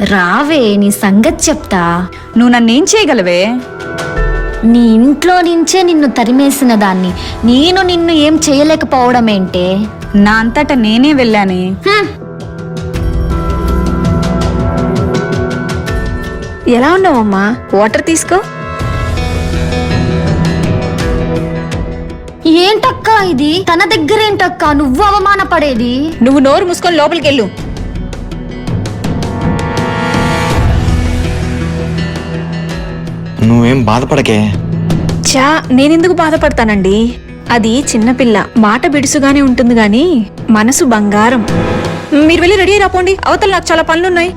రావే, నీ సంగతి చెప్తా. నువ్వు నన్నేం చేయగలవే? నీ ఇంట్లో నుంచే నిన్ను తరిమేసిన దాన్ని నేను నిన్ను ఏం చేయలేకపోవడం ఏంటే? నా అంతటా నేనే వెళ్ళానే. ఎలా ఉన్నావమ్మా? వాటర్ తీసుకో. ఏంటక్కా ఇది? తన దగ్గర ఏంటక్కా నువ్వు అవమానపడేది? నువ్వు నోరు మూసుకొని లోపలికి వెళ్ళు. నువ్వేం బాధపడకే. చా, నేనెందుకు బాధపడతానండి? అది చిన్నపిల్ల, మాట బిడుసుగానే ఉంటుంది గాని మనసు బంగారం. మీరు వెళ్ళి రెడీ రాపోండి, అవతల నాకు చాలా పనులున్నాయి.